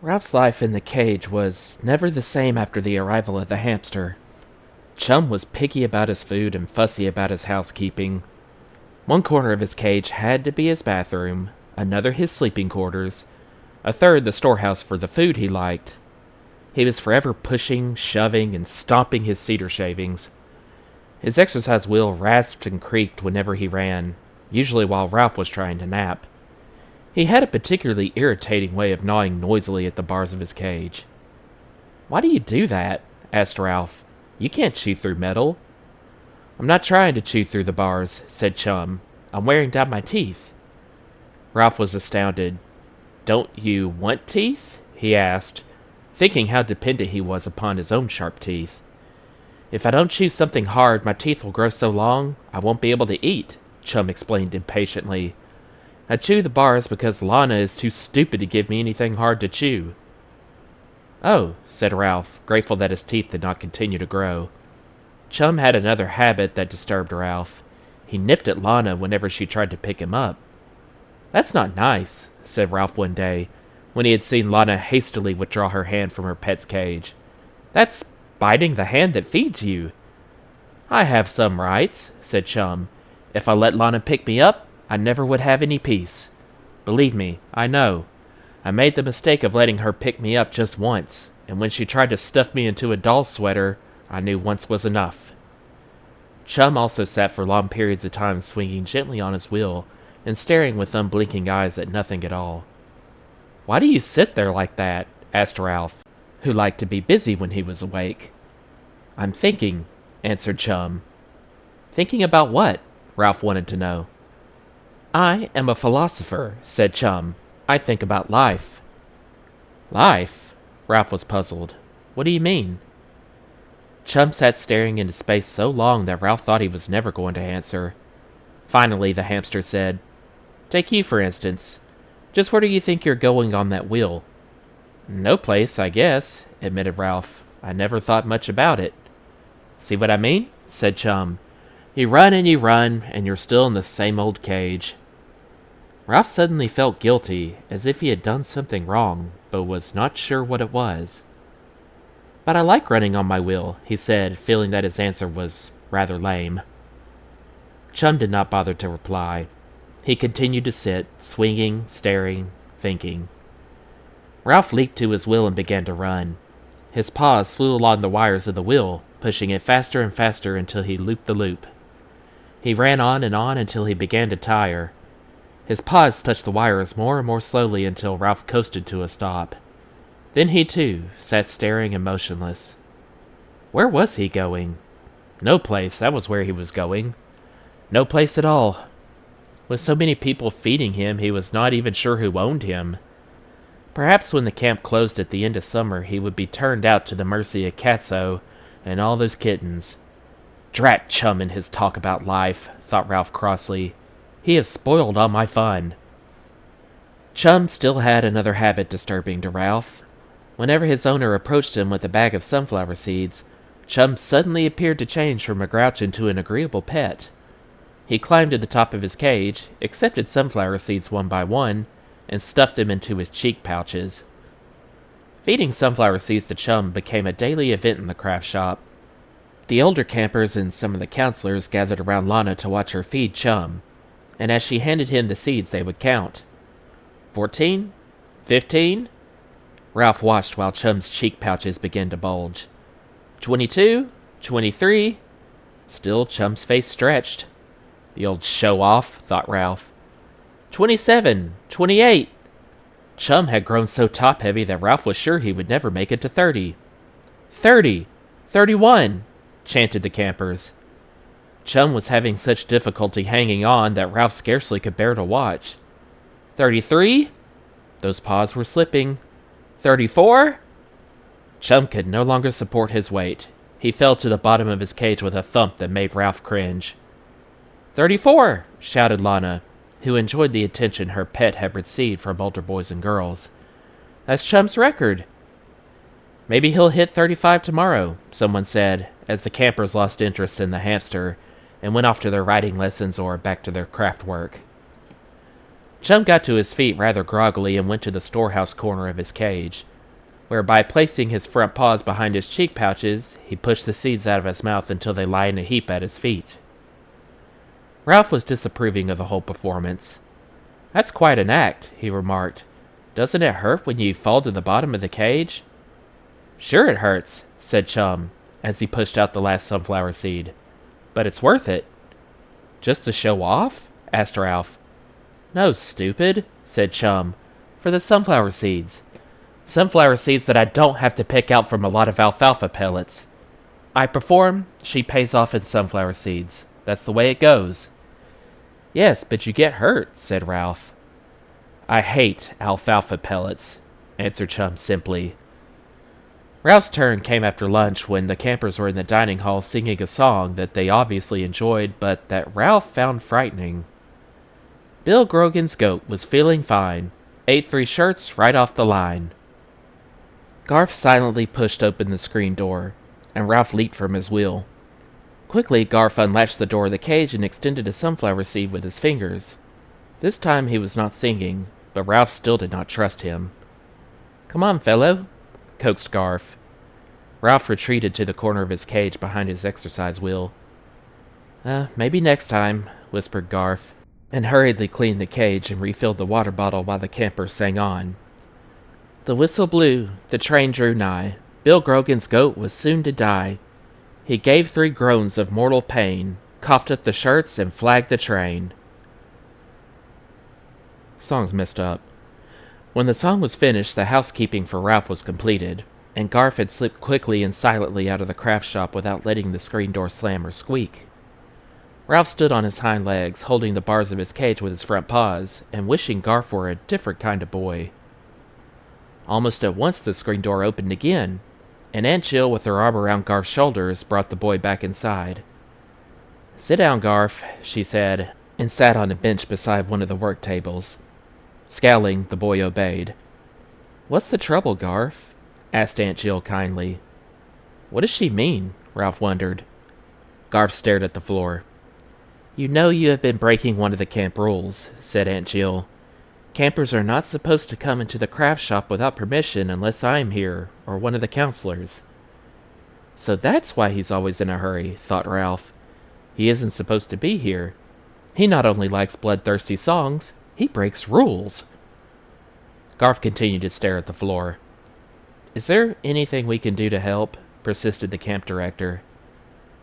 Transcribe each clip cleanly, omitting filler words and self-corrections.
Ralph's life in the cage was never the same after the arrival of the hamster. Chum was picky about his food and fussy about his housekeeping. One corner of his cage had to be his bathroom, another his sleeping quarters, a third the storehouse for the food he liked. He was forever pushing, shoving, and stomping his cedar shavings. His exercise wheel rasped and creaked whenever he ran, usually while Ralph was trying to nap. He had a particularly irritating way of gnawing noisily at the bars of his cage. "Why do you do that?" asked Ralph. "You can't chew through metal." "I'm not trying to chew through the bars," said Chum. "I'm wearing down my teeth." Ralph was astounded. "Don't you want teeth?" he asked, thinking how dependent he was upon his own sharp teeth. "If I don't chew something hard, my teeth will grow so long I won't be able to eat," Chum explained impatiently. "I chew the bars because Lana is too stupid to give me anything hard to chew." "Oh," said Ralph, grateful that his teeth did not continue to grow. Chum had another habit that disturbed Ralph. He nipped at Lana whenever she tried to pick him up. "That's not nice," said Ralph one day, when he had seen Lana hastily withdraw her hand from her pet's cage. "That's biting the hand that feeds you." "I have some rights," said Chum. "If I let Lana pick me up, I never would have any peace. Believe me, I know. I made the mistake of letting her pick me up just once, and when she tried to stuff me into a doll sweater, I knew once was enough." Chum also sat for long periods of time swinging gently on his wheel and staring with unblinking eyes at nothing at all. "Why do you sit there like that?" asked Ralph, who liked to be busy when he was awake. "I'm thinking," answered Chum. "Thinking about what?" Ralph wanted to know. "I am a philosopher," said Chum. "I think about life." "Life?" Ralph was puzzled. "What do you mean?" Chum sat staring into space so long that Ralph thought he was never going to answer. Finally, the hamster said, "Take you, for instance. Just where do you think you're going on that wheel?" "No place, I guess," admitted Ralph. "I never thought much about it." "See what I mean?" said Chum. You run, and you're still in the same old cage." Ralph suddenly felt guilty, as if he had done something wrong, but was not sure what it was. "But I like running on my wheel," he said, feeling that his answer was rather lame. Chum did not bother to reply. He continued to sit, swinging, staring, thinking. Ralph leaped to his wheel and began to run. His paws flew along the wires of the wheel, pushing it faster and faster until he looped the loop. He ran on and on until he began to tire. His paws touched the wires more and more slowly until Ralph coasted to a stop. Then he, too, sat staring and motionless. Where was he going? No place, that was where he was going. No place at all. With so many people feeding him, he was not even sure who owned him. Perhaps when the camp closed at the end of summer, he would be turned out to the mercy of Catso and all those kittens. Drat Chum and his talk about life, thought Ralph crossly. He has spoiled all my fun. Chum still had another habit disturbing to Ralph. Whenever his owner approached him with a bag of sunflower seeds, Chum suddenly appeared to change from a grouch into an agreeable pet. He climbed to the top of his cage, accepted sunflower seeds one by one, and stuffed them into his cheek pouches. Feeding sunflower seeds to Chum became a daily event in the craft shop. The older campers and some of the counselors gathered around Lana to watch her feed Chum, and as she handed him the seeds they would count. 14? 15? Ralph watched while Chum's cheek pouches began to bulge. 22? 23? Still Chum's face stretched. The old show-off, thought Ralph. 27, 28. Chum had grown so top-heavy that Ralph was sure he would never make it to 30. 30, 31, chanted the campers. Chum was having such difficulty hanging on that Ralph scarcely could bear to watch. 33? Those paws were slipping. 34? Chum could no longer support his weight. He fell to the bottom of his cage with a thump that made Ralph cringe. 34! Shouted Lana, who enjoyed the attention her pet had received from older boys and girls. "That's Chum's record." "Maybe he'll hit 35 tomorrow," someone said, as the campers lost interest in the hamster and went off to their riding lessons or back to their craft work. Chum got to his feet rather groggily and went to the storehouse corner of his cage. where by placing his front paws behind his cheek pouches, he pushed the seeds out of his mouth until they lay in a heap at his feet. Ralph was disapproving of the whole performance. "That's quite an act," he remarked. "Doesn't it hurt when you fall to the bottom of the cage?" "Sure it hurts," said Chum, as he pushed out the last sunflower seed. "But it's worth it." "Just to show off?" asked Ralph. "No, stupid," said Chum. "For the sunflower seeds. Sunflower seeds that I don't have to pick out from a lot of alfalfa pellets. I perform, she pays off in sunflower seeds. That's the way it goes." "Yes, but you get hurt," said Ralph. "I hate alfalfa pellets," answered Chum simply. Ralph's turn came after lunch when the campers were in the dining hall singing a song that they obviously enjoyed but that Ralph found frightening. Bill Grogan's goat was feeling fine, ate 3 shirts right off the line. Garth silently pushed open the screen door, and Ralph leaped from his wheel. Quickly, Garth unlatched the door of the cage and extended a sunflower seed with his fingers. This time he was not singing, but Ralph still did not trust him. "Come on, fellow," coaxed Garth. Ralph retreated to the corner of his cage behind his exercise wheel. Maybe next time," whispered Garth, and hurriedly cleaned the cage and refilled the water bottle while the campers sang on. The whistle blew, the train drew nigh, Bill Grogan's goat was soon to die. He gave 3 groans of mortal pain, coughed up the shirts and flagged the train. Song's messed up. When the song was finished, the housekeeping for Ralph was completed, and Garth had slipped quickly and silently out of the craft shop without letting the screen door slam or squeak. Ralph stood on his hind legs, holding the bars of his cage with his front paws, and wishing Garth were a different kind of boy. Almost at once the screen door opened again, and Aunt Jill, with her arm around Garth's shoulders, brought the boy back inside. "Sit down, Garth," she said, and sat on a bench beside one of the work tables. Scowling, the boy obeyed. "What's the trouble, Garth?" asked Aunt Jill kindly. "What does she mean?" Ralph wondered. Garth stared at the floor. "You know you have been breaking one of the camp rules," said Aunt Jill. "Campers are not supposed to come into the craft shop without permission unless I'm here, or one of the counselors." "So that's why he's always in a hurry," thought Ralph. "He isn't supposed to be here. He not only likes bloodthirsty songs, he breaks rules." Garth continued to stare at the floor. "Is there anything we can do to help?" persisted the camp director.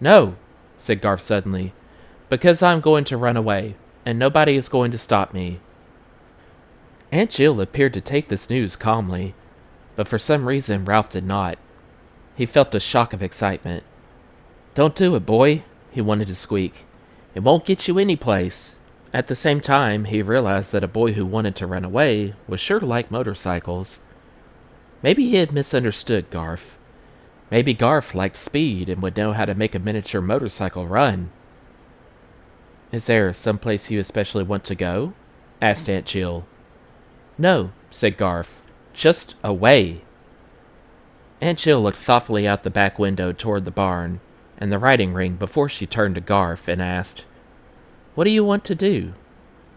"No," said Garth suddenly, "because I'm going to run away, and nobody is going to stop me." Aunt Jill appeared to take this news calmly, but for some reason Ralph did not. He felt a shock of excitement. "Don't do it, boy," he wanted to squeak. "It won't get you any place." At the same time, he realized that a boy who wanted to run away was sure to like motorcycles. Maybe he had misunderstood Garth. Maybe Garth liked speed and would know how to make a miniature motorcycle run. "Is there someplace you especially want to go?" asked Aunt Jill. "No," said Garth. "Just away." Aunt Jill looked thoughtfully out the back window toward the barn and the riding ring before she turned to Garth and asked, "What do you want to do?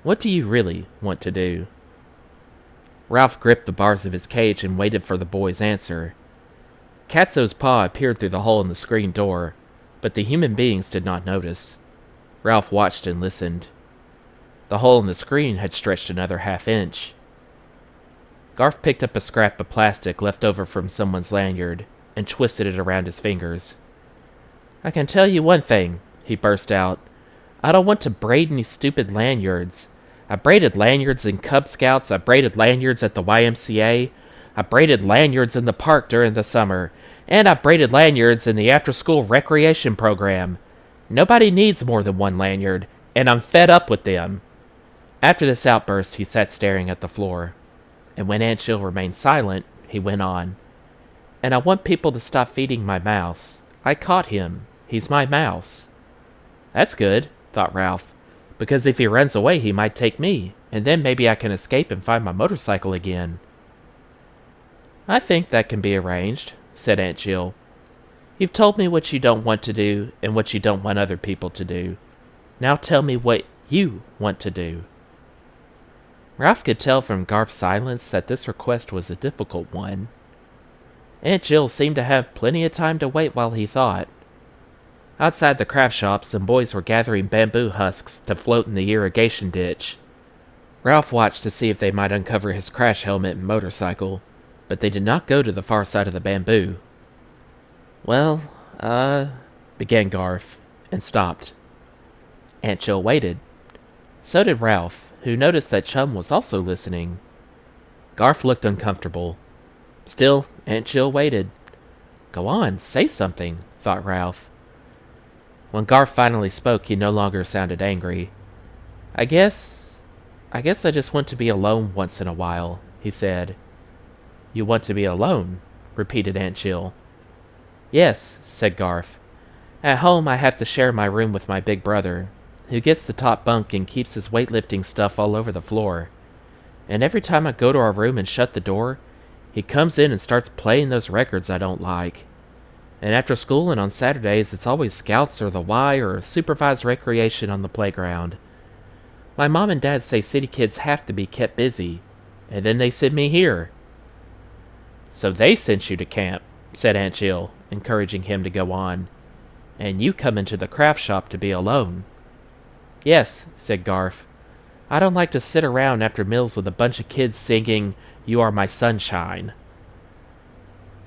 What do you really want to do?" Ralph gripped the bars of his cage and waited for the boy's answer. Catso's paw appeared through the hole in the screen door, but the human beings did not notice. Ralph watched and listened. The hole in the screen had stretched another half-inch. Garth picked up a scrap of plastic left over from someone's lanyard and twisted it around his fingers. "I can tell you one thing," he burst out. "I don't want to braid any stupid lanyards. I braided lanyards in Cub Scouts, I braided lanyards at the YMCA, I braided lanyards in the park during the summer, and I've braided lanyards in the after-school recreation program. Nobody needs more than one lanyard, and I'm fed up with them." After this outburst, he sat staring at the floor. And when Aunt Jill remained silent, he went on. "And I want people to stop feeding my mouse. I caught him. He's my mouse." "That's good," thought Ralph, "because if he runs away he might take me, and then maybe I can escape and find my motorcycle again." "I think that can be arranged," said Aunt Jill. "You've told me what you don't want to do and what you don't want other people to do. Now tell me what you want to do." Ralph could tell from Garth's silence that this request was a difficult one. Aunt Jill seemed to have plenty of time to wait while he thought. Outside the craft shop, some boys were gathering bamboo husks to float in the irrigation ditch. Ralph watched to see if they might uncover his crash helmet and motorcycle, but they did not go to the far side of the bamboo. Well, began Garth, and stopped. Aunt Jill waited. So did Ralph, who noticed that Chum was also listening. Garth looked uncomfortable. Still, Aunt Jill waited. Go on, say something, thought Ralph. When Garth finally spoke, he no longer sounded angry. I guess I just want to be alone once in a while, he said. You want to be alone? Repeated Aunt Jill. Yes, said Garth. At home I have to share my room with my big brother, who gets the top bunk and keeps his weightlifting stuff all over the floor. And every time I go to our room and shut the door, he comes in and starts playing those records I don't like. And after school and on Saturdays, it's always Scouts or the Y or supervised recreation on the playground. My mom and dad say city kids have to be kept busy, and then they send me here. So they sent you to camp, said Aunt Jill, encouraging him to go on. And you come into the craft shop to be alone. Yes, said Garth. I don't like to sit around after meals with a bunch of kids singing, You Are My Sunshine.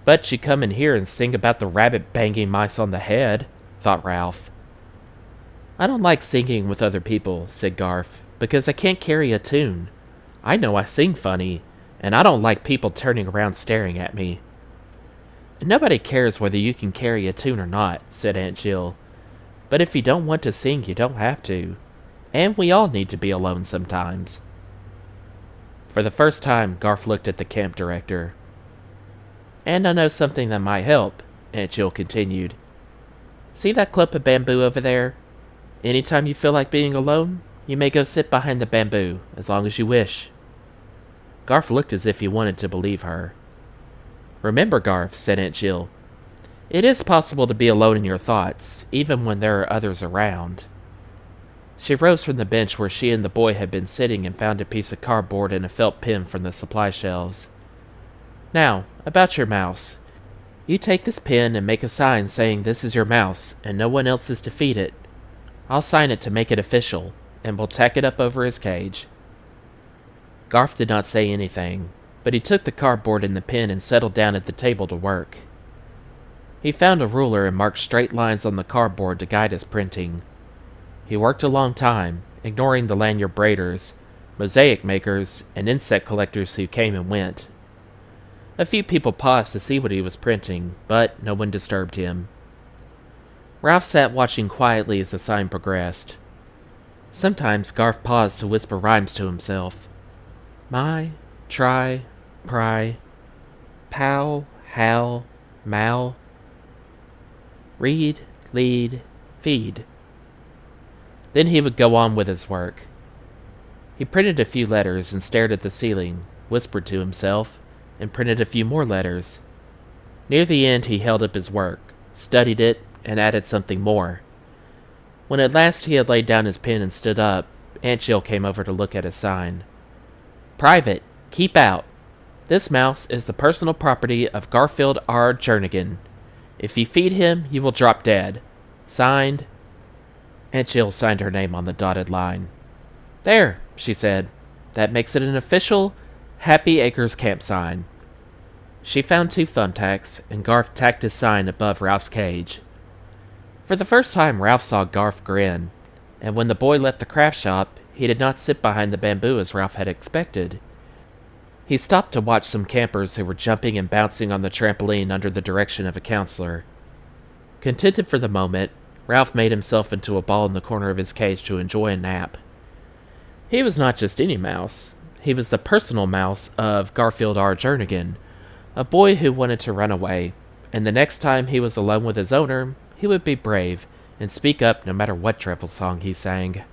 But you come in here and sing about the rabbit banging mice on the head, thought Ralph. I don't like singing with other people, said Garth, because I can't carry a tune. I know I sing funny, and I don't like people turning around staring at me. Nobody cares whether you can carry a tune or not, said Aunt Jill. But if you don't want to sing, you don't have to. And we all need to be alone sometimes. For the first time, Garth looked at the camp director. And I know something that might help, Aunt Jill continued. See that clump of bamboo over there? Anytime you feel like being alone, you may go sit behind the bamboo, as long as you wish. Garth looked as if he wanted to believe her. Remember, Garth, said Aunt Jill, it is possible to be alone in your thoughts, even when there are others around. She rose from the bench where she and the boy had been sitting and found a piece of cardboard and a felt pen from the supply shelves. Now, about your mouse. You take this pen and make a sign saying this is your mouse, and no one else is to feed it. I'll sign it to make it official, and we'll tack it up over his cage. Garth did not say anything, but he took the cardboard and the pen and settled down at the table to work. He found a ruler and marked straight lines on the cardboard to guide his printing. He worked a long time, ignoring the lanyard braiders, mosaic makers, and insect collectors who came and went. A few people paused to see what he was printing, but no one disturbed him. Ralph sat watching quietly as the sign progressed. Sometimes Garth paused to whisper rhymes to himself. My, try, pry, pow, howl, mow. Read, lead, feed. Then he would go on with his work. He printed a few letters and stared at the ceiling, whispered to himself, and printed a few more letters. Near the end he held up his work, studied it, and added something more. When at last he had laid down his pen and stood up, Aunt Jill came over to look at his sign. Private. Keep out. This mouse is the personal property of Garfield R. Jernigan. If you feed him, you will drop dead. Signed. Aunt Jill signed her name on the dotted line. There, she said. That makes it an official Happy Acres camp sign. She found 2 thumbtacks, and Garth tacked his sign above Ralph's cage. For the first time, Ralph saw Garth grin, and when the boy left the craft shop, he did not sit behind the bamboo as Ralph had expected. He stopped to watch some campers who were jumping and bouncing on the trampoline under the direction of a counselor. Contented for the moment, Ralph made himself into a ball in the corner of his cage to enjoy a nap. He was not just any mouse. He was the personal mouse of Garfield R. Jernigan, a boy who wanted to run away, and the next time he was alone with his owner, he would be brave and speak up no matter what dreadful song he sang.